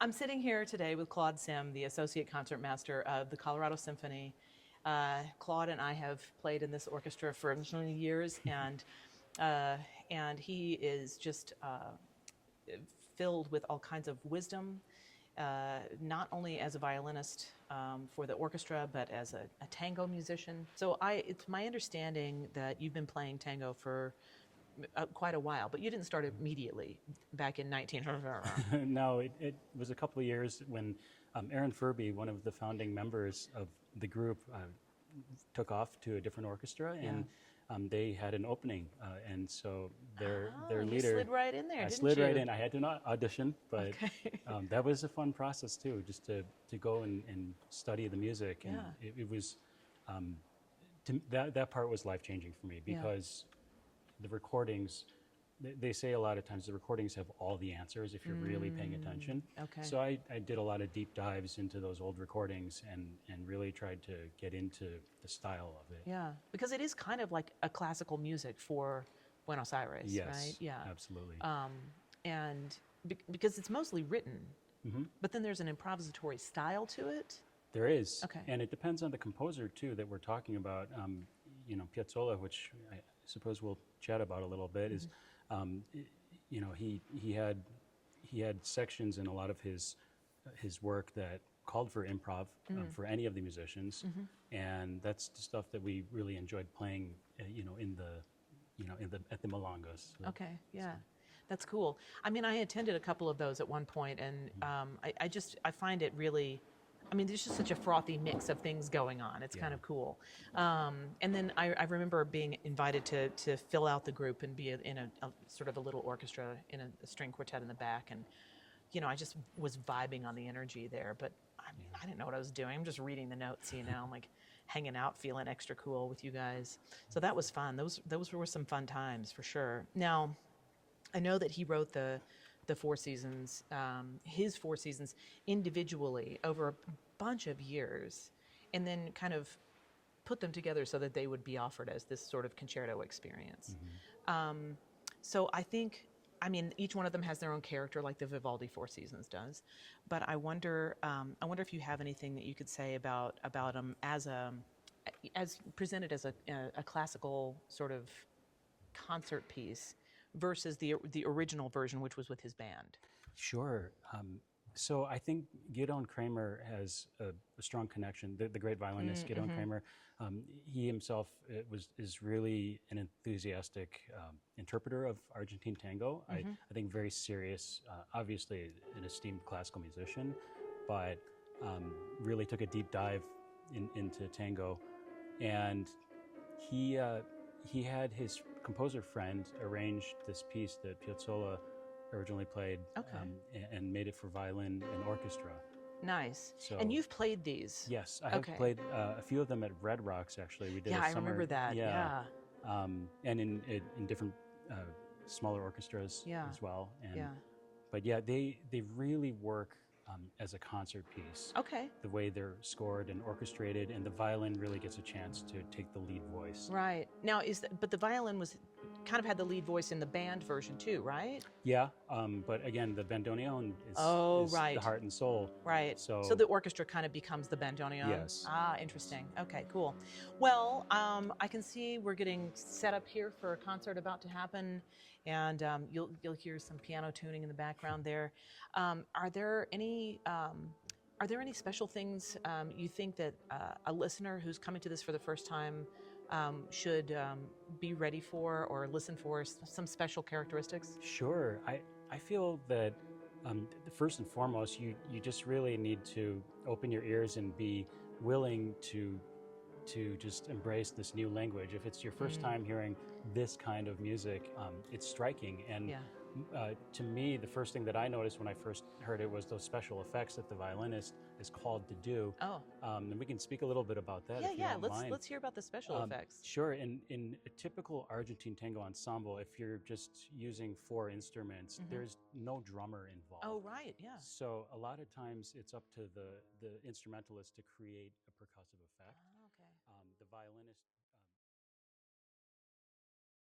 I'm sitting here today with Claude Sim, the Associate Concertmaster of the Colorado Symphony. Claude and I have played in this orchestra for many years, uh, and he is just filled with all kinds of wisdom, not only as a violinist for the orchestra, but as a tango musician. So it's my understanding that you've been playing tango for quite a while, but you didn't start immediately back in 19. No, it was a couple of years when Aaron Furby, one of the founding members of the group, took off to a different orchestra, and they had an opening, and so their You leader. slid right in there, I didn't slid you? right in. I had to not audition, but Okay. that was a fun process too, just to go and study the music, and Yeah. it was that part was life changing for me because the recordings, they say a lot of times the recordings have all the answers if you're really paying attention. Okay. So I did a lot of deep dives into those old recordings and really tried to get into the style of it. Yeah, because it is kind of like a classical music for Buenos Aires, Yes, right? Yeah. absolutely. And because it's mostly written, but then there's an improvisatory style to it. There is. Okay. And it depends on the composer too that we're talking about. Piazzolla, which I suppose we'll chat about a little bit, is, he had sections in a lot of his work that called for improv for any of the musicians, and that's the stuff that we really enjoyed playing, at the Milongas. So, Okay, yeah. That's cool. I mean, I attended a couple of those at one point, and I find it really, there's just such a frothy mix of things going on. It's kind of cool. And then I remember being invited to fill out the group and be in a sort of a little orchestra in a string quartet in the back. And, I just was vibing on the energy there. But I didn't know what I was doing. I'm just reading the notes, I'm like hanging out, feeling extra cool with you guys. So that was fun. Those were some fun times for sure. Now, I know that he wrote the Four Seasons, his Four Seasons individually over a bunch of years, and then kind of put them together so that they would be offered as this sort of concerto experience. So each one of them has their own character, like the Vivaldi Four Seasons does. But I wonder if you have anything that you could say about them as presented as a classical sort of concert piece versus the original version, which was with his band. Sure. So I think Gidon Kramer has a strong connection. The great violinist Gidon Kramer, he himself is really an enthusiastic interpreter of Argentine tango. I think very serious, obviously an esteemed classical musician, but really took a deep dive into tango, and he had his composer friend arrange this piece that Piazzolla originally played, and made it for violin and orchestra. Nice. So, and you've played these? Yes, I have played a few of them at Red Rocks. Actually, we did. Yeah, a I summer, remember that. Yeah. And in different smaller orchestras as well. And, Yeah. But yeah, they really work as a concert piece. Okay. The way they're scored and orchestrated, and the violin really gets a chance to take the lead voice. Right. Now, but the violin was kind of had the lead voice in the band version too, right? Yeah, but again, the bandoneon is the heart and soul. Right. So the orchestra kind of becomes the bandoneon? Yes. Ah, interesting. Okay, cool. Well, I can see we're getting set up here for a concert about to happen, and you'll hear some piano tuning in the background there. Are there any special things you think that a listener who's coming to this for the first time should be ready for or listen for, some special characteristics? Sure. I feel that first and foremost, you just really need to open your ears and be willing to just embrace this new language. If it's your first time hearing this kind of music, it's striking. And to me, the first thing that I noticed when I first heard it was those special effects that the violinist is called to do. Oh. And we can speak a little bit about that. If you don't mind. Let's hear about the special effects. Sure. In a typical Argentine tango ensemble, if you're just using four instruments, there's no drummer involved. Oh, right. Yeah. So a lot of times it's up to the instrumentalist to create a percussive effect. Oh, okay. The violinist